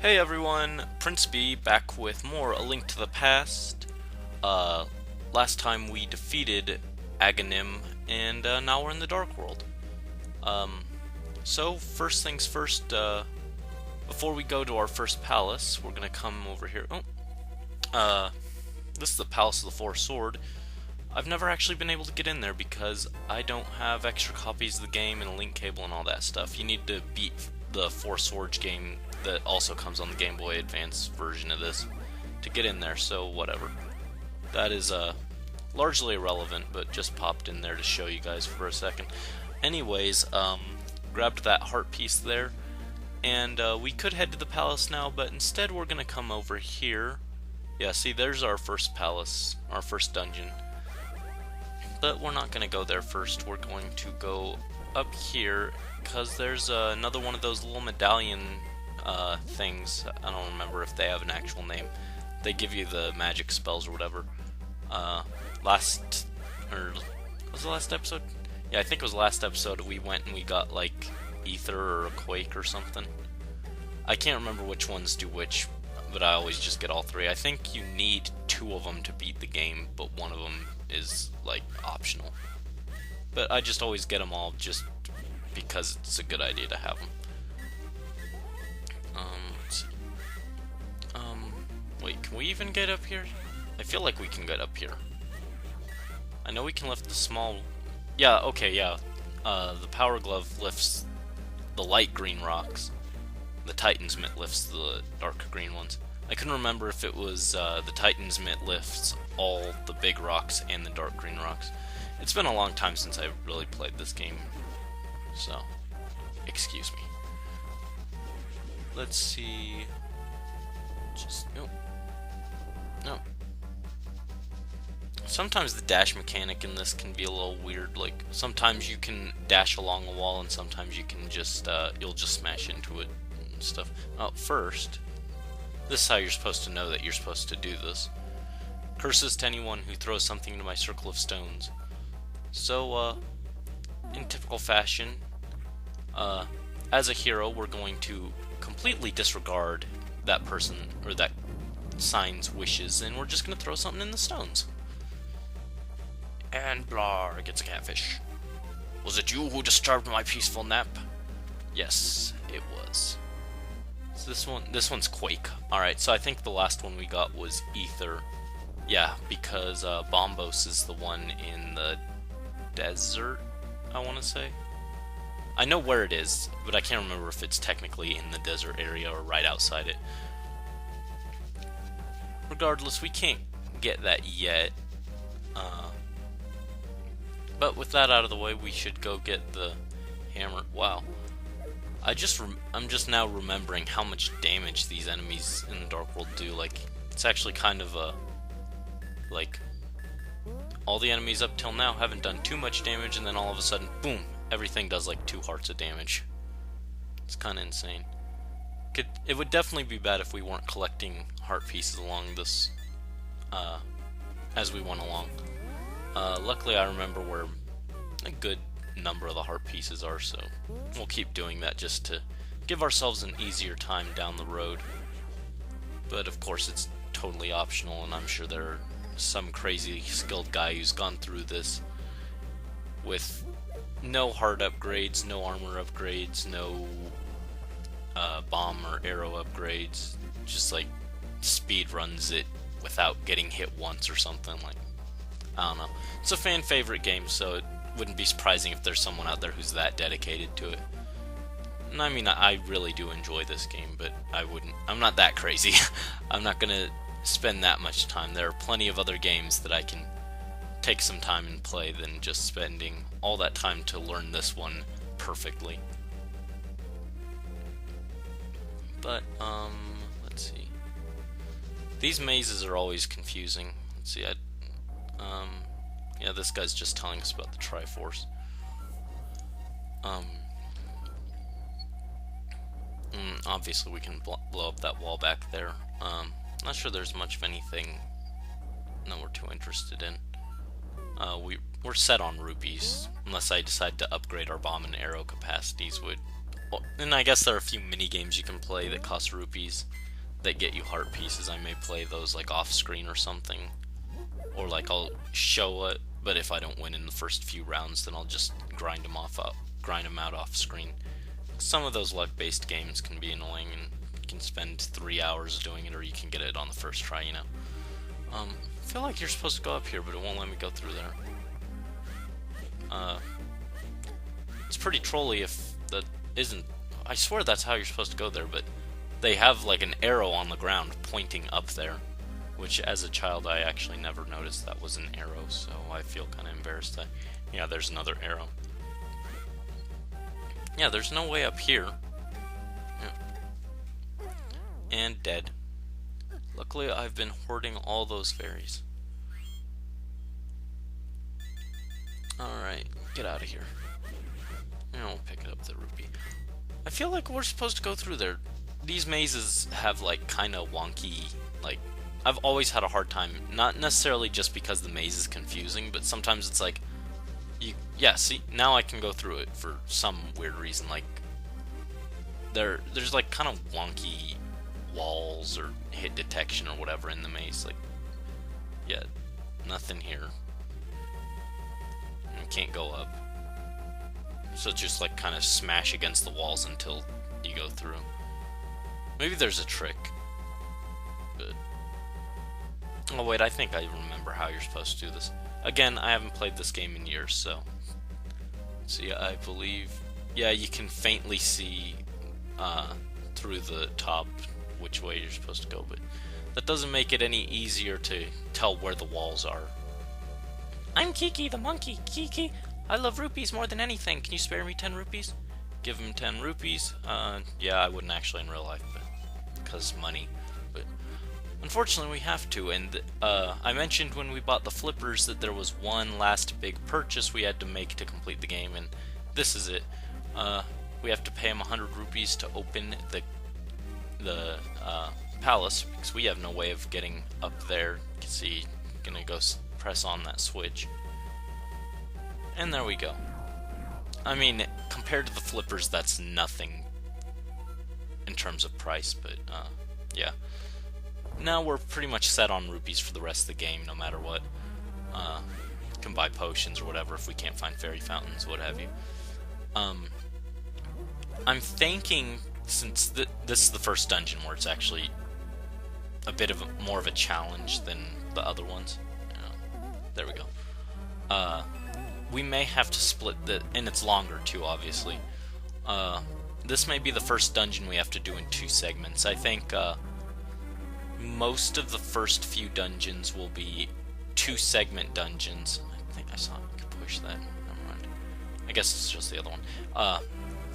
Hey everyone, Prince B back with more A Link to the Past. Uh, Last time we defeated Aghanim, and now we're in the Dark World. Um, so first things first, before we go to our first palace, we're gonna come over here. This is the Palace of the Four Sword. I've never actually been able to get in there because I don't have extra copies of the game and a link cable and all that stuff. You need to beat the Four Swords game that also comes on the Game Boy Advance version of this to get in there, so whatever. That is largely irrelevant, but just popped in there to show you guys for a second. Anyways, grabbed that heart piece there, and we could head to the palace now, but instead we're gonna come over here. Yeah, see, there's our first palace, our first dungeon. But we're not gonna go there first. We're going to go up here because there's another one of those little medallion things. I don't remember if they have an actual name. They give you the magic spells or whatever. Was it the last episode? Yeah, I think it was the last episode we went and we got like ether or a quake or something. I can't remember which ones do which, but I always just get all three. I think you need two of them to beat the game, but one of them is like optional. But I just always get them all just because it's a good idea to have them. Let's see. Wait, can we even get up here? I feel like we can get up here. I know we can lift the small... Yeah, okay, yeah. The Power Glove lifts the light green rocks. The Titan's Mitt lifts the dark green ones. I couldn't remember if it was the Titan's Mitt lifts all the big rocks and the dark green rocks. It's been a long time since I really played this game, so excuse me. Let's see. No. Sometimes the dash mechanic in this can be a little weird. Like sometimes you can dash along a wall, and sometimes you can just you'll just smash into it and stuff. Oh, first, this is how you're supposed to know that you're supposed to do this. Curses to anyone who throws something into my circle of stones. So, in typical fashion, as a hero, we're going to completely disregard that person or that sign's wishes, and we're just going to throw something in the stones. And Blar gets a catfish. Was it you who disturbed my peaceful nap? Yes, it was. So this one's Quake. Alright, so I think the last one we got was Ether. Yeah, because Bombos is the one in the desert, I want to say. I know where it is, but I can't remember if it's technically in the desert area or right outside it. Regardless, we can't get that yet. But with that out of the way, we should go get the hammer. Wow. I'm just now remembering how much damage these enemies in the Dark World do. Like, it's actually kind of a... like, all the enemies up till now haven't done too much damage, and then all of a sudden, boom, everything does like 2 hearts of damage. It's kind of insane. It would definitely be bad if we weren't collecting heart pieces along this, as we went along. Luckily I remember where a good number of the heart pieces are, so we'll keep doing that just to give ourselves an easier time down the road. But of course it's totally optional, and I'm sure there are some crazy skilled guy who's gone through this with no heart upgrades, no armor upgrades, no bomb or arrow upgrades, just like speed runs it without getting hit once or something. Like, I don't know. It's a fan favorite game, so it wouldn't be surprising if there's someone out there who's that dedicated to it. And I mean, I really do enjoy this game, but I'm not that crazy. I'm not gonna spend that much time. There are plenty of other games that I can take some time and play than just spending all that time to learn this one perfectly. But, let's see. These mazes are always confusing. Let's see, yeah, this guy's just telling us about the Triforce. Obviously we can blow up that wall back there. Not sure there's much of anything that we're too interested in. We're set on rupees, unless I decide to upgrade our bomb and arrow capacities, And I guess there are a few mini games you can play that cost rupees that get you heart pieces. I may play those like off screen or something, or like I'll show it. But if I don't win in the first few rounds, then I'll just grind them out off screen. Some of those luck-based games can be annoying, and you can spend 3 hours doing it, or you can get it on the first try. I feel like you're supposed to go up here, but it won't let me go through there. It's pretty trolly if that isn't. I swear that's how you're supposed to go there, but they have like an arrow on the ground pointing up there, which as a child I actually never noticed that was an arrow, so I feel kind of embarrassed that, yeah, there's another arrow. Yeah, there's no way up here. Yeah. And dead. Luckily I've been hoarding all those fairies. Alright, get out of here. And we'll pick it up the rupee. I feel like we're supposed to go through there. These mazes have like kind of wonky, like, I've always had a hard time, not necessarily just because the maze is confusing, but sometimes it's like, yeah, see, now I can go through it for some weird reason, like, there's like kind of wonky walls or hit detection or whatever in the maze, like, yeah, nothing here. You can't go up. So just like kind of smash against the walls until you go through. Maybe there's a trick. But oh wait, I think I remember how you're supposed to do this. Again, I haven't played this game in years, so yeah, I believe, yeah, you can faintly see through the top which way you're supposed to go, but that doesn't make it any easier to tell where the walls are. I'm Kiki the monkey. Kiki, I love rupees more than anything. Can you spare me 10 rupees? Give him 10 rupees. Yeah, I wouldn't actually in real life, but because money. But unfortunately, we have to. And I mentioned when we bought the flippers that there was one last big purchase we had to make to complete the game, and this is it. We have to pay him 100 rupees to open the palace, because we have no way of getting up there. You can see, gonna go press on that switch. And there we go. I mean, compared to the flippers, that's nothing in terms of price, but yeah. Now we're pretty much set on rupees for the rest of the game, no matter what. Can buy potions or whatever if we can't find fairy fountains, what have you. I'm thinking, since this is the first dungeon where it's actually a bit of more of a challenge than the other ones. There we go. We may have to split and it's longer too, obviously. This may be the first dungeon we have to do in 2 segments. I think most of the first few dungeons will be 2-segment dungeons. I think I saw I could push that. Never mind. I guess it's just the other one.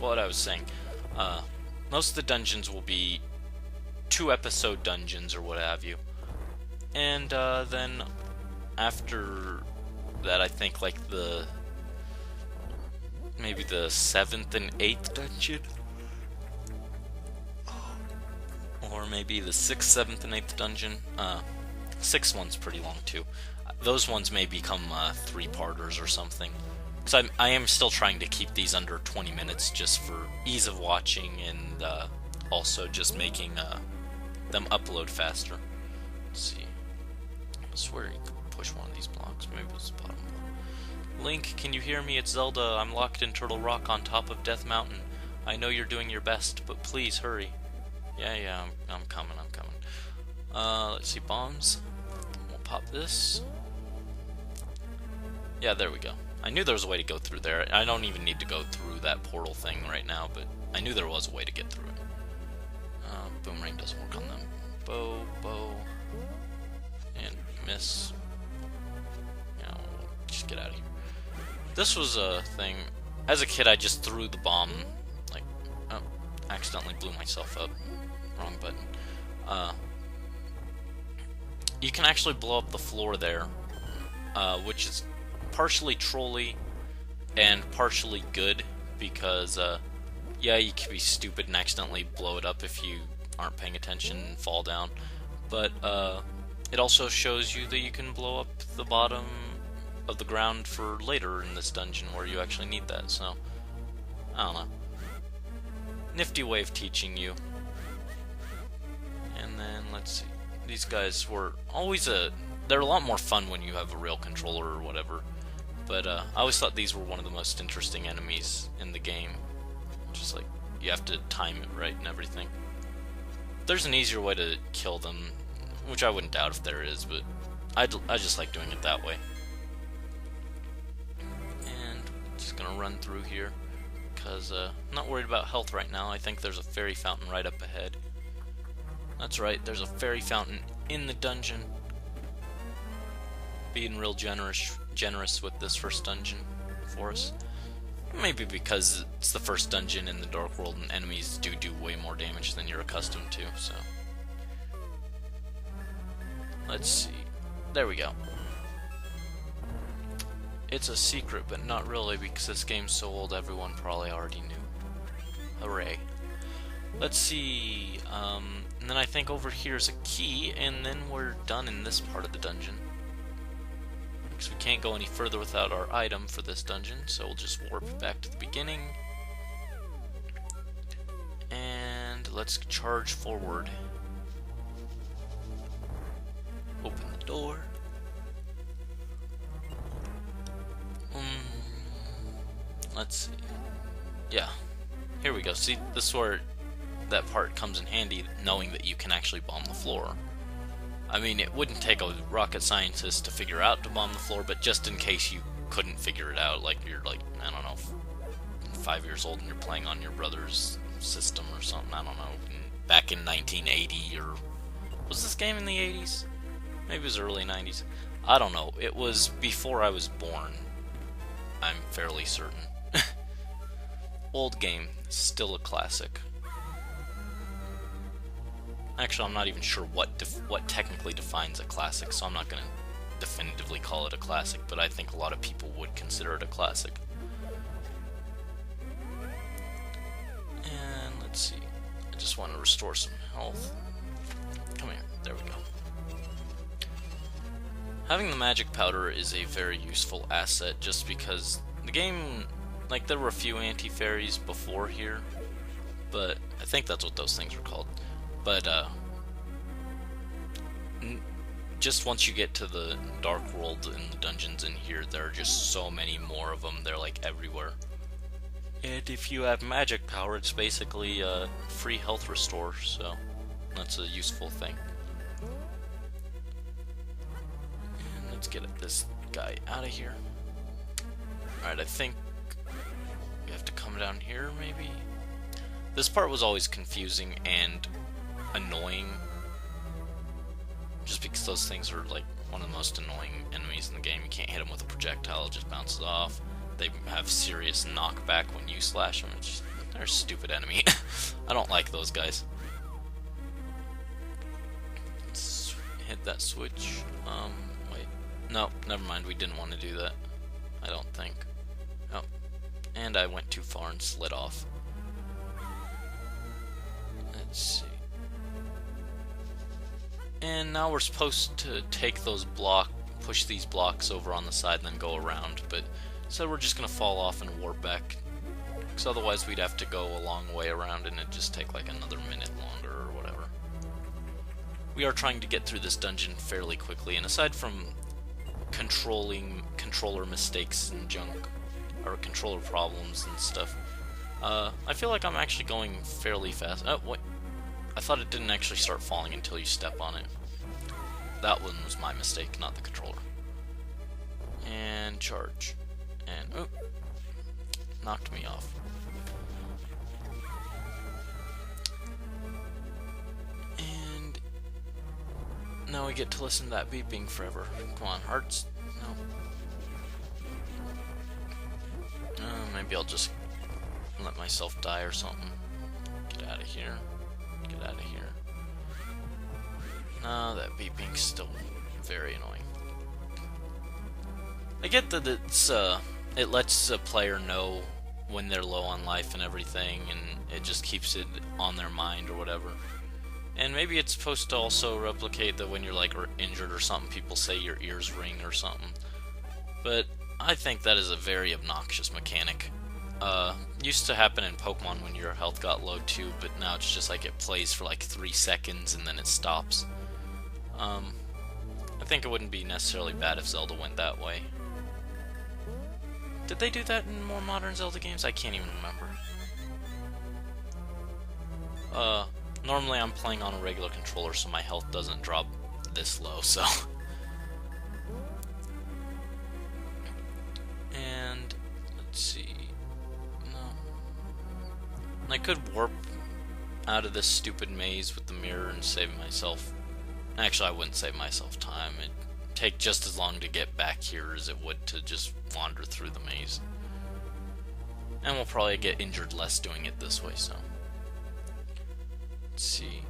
What I was saying. Most of the dungeons will be 2-episode dungeons or what have you. And then after that, I think like maybe the 7th and 8th dungeon, or maybe the 6th, 7th, and 8th dungeon. 6th one's pretty long too. Those ones may become 3-parters or something. Because I am still trying to keep these under 20 minutes just for ease of watching, and also just making them upload faster. Let's see. I swear you could push one of these blocks. Maybe it's the bottom block. Link, can you hear me? It's Zelda. I'm locked in Turtle Rock on top of Death Mountain. I know you're doing your best, but please hurry. Yeah, I'm coming. Let's see, bombs. We'll pop this. Yeah, there we go. I knew there was a way to go through there. I don't even need to go through that portal thing right now, but I knew there was a way to get through it. Boomerang doesn't work on them. Bow, and miss. Yeah, we'll just get out of here. This was a thing. As a kid, I just threw the bomb, like, oh, accidentally blew myself up. Wrong button. You can actually blow up the floor there, which is partially trolly and partially good, because yeah, you can be stupid and accidentally blow it up if you aren't paying attention and fall down, but it also shows you that you can blow up the bottom of the ground for later in this dungeon where you actually need that. So I don't know. nifty way of teaching you. And then, let's see. These guys were always they're a lot more fun when you have a real controller or whatever. But I always thought these were one of the most interesting enemies in the game. Just like, you have to time it right and everything. There's an easier way to kill them, which I wouldn't doubt if there is, but I just like doing it that way. And just gonna run through here, because I'm not worried about health right now. I think there's a fairy fountain right up ahead. That's right, there's a fairy fountain in the dungeon. Being real generous with this first dungeon for us. Maybe because it's the first dungeon in the Dark World and enemies do way more damage than you're accustomed to, so. Let's see. There we go. It's a secret, but not really, because this game's so old everyone probably already knew. Hooray. Let's see. And then I think over here is a key, and then we're done in this part of the dungeon. Because we can't go any further without our item for this dungeon, so we'll just warp back to the beginning. And let's charge forward. Open the door. Let's see. Yeah, here we go. See, this is where that part comes in handy, knowing that you can actually bomb the floor. I mean, it wouldn't take a rocket scientist to figure out to bomb the floor, but just in case you couldn't figure it out, like you're like, I don't know, 5 years old and you're playing on your brother's system or something, I don't know, back in 1980, or was this game in the 80s? Maybe it was early 90s. I don't know, it was before I was born, I'm fairly certain. Old game, still a classic. Actually, I'm not even sure what technically defines a classic, so I'm not going to definitively call it a classic, but I think a lot of people would consider it a classic. And let's see. I just want to restore some health. Come here. There we go. Having the magic powder is a very useful asset, just because the game, like, there were a few anti-fairies before here, but I think that's what those things were called. But, just once you get to the Dark World and the dungeons in here, there are just so many more of them. They're, like, everywhere. And if you have magic power, it's basically free health restore, so that's a useful thing. And let's get this guy out of here. Alright, I think we have to come down here, maybe? This part was always confusing and annoying, just because those things are like one of the most annoying enemies in the game. You can't hit them with a projectile, it just bounces off. They have serious knockback when you slash them. They're a stupid enemy. I don't like those guys. Let's hit that switch. Wait. No, never mind, we didn't want to do that. I don't think. Oh. And I went too far and slid off. Let's see. And now we're supposed to take those push these blocks over on the side and then go around, but so we're just gonna fall off and warp back, because otherwise we'd have to go a long way around and it'd just take like another minute longer or whatever. We are trying to get through this dungeon fairly quickly, and aside from controller mistakes and junk, or controller problems and stuff, I feel like I'm actually going fairly fast. Oh, wait. I thought it didn't actually start falling until you step on it. That one was my mistake, not the controller. And charge. And, oh, knocked me off. And now we get to listen to that beeping forever. Come on, hearts. No. Maybe I'll just let myself die or something. Get out of here. Get out of here. No, that beeping's still very annoying. I get that it lets a player know when they're low on life and everything, and it just keeps it on their mind or whatever. And maybe it's supposed to also replicate that when you're like injured or something, people say your ears ring or something. But I think that is a very obnoxious mechanic. Used to happen in Pokemon when your health got low too, but now it's just like it plays for like 3 seconds and then it stops. I think it wouldn't be necessarily bad if Zelda went that way. Did they do that in more modern Zelda games? I can't even remember. Normally I'm playing on a regular controller, so my health doesn't drop this low, so... And... let's see... no... I could warp out of this stupid maze with the mirror and save myself... Actually, I wouldn't save myself time. It'd take just as long to get back here as it would to just wander through the maze. And we'll probably get injured less doing it this way, so... Let's see.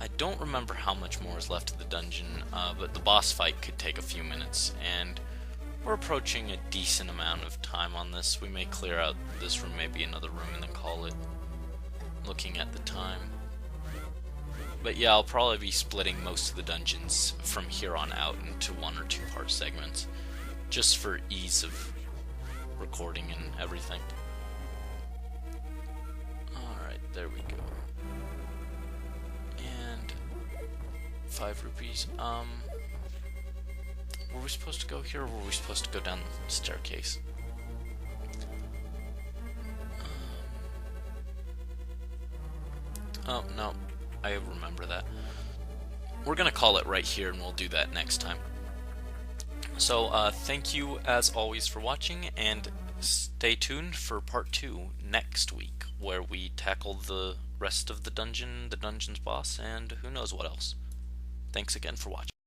I don't remember how much more is left of the dungeon, but the boss fight could take a few minutes, and we're approaching a decent amount of time on this. We may clear out this room, maybe another room, and then call it, looking at the time. But yeah, I'll probably be splitting most of the dungeons from here on out into 1 or 2 part segments, just for ease of recording and everything. Alright, there we go. And 5 rupees. Were we supposed to go here, or were we supposed to go down the staircase? Oh, no. I remember that. We're gonna call it right here, and we'll do that next time. So, thank you as always for watching, and stay tuned for part 2 next week, where we tackle the rest of the dungeon, the dungeon's boss, and who knows what else. Thanks again for watching.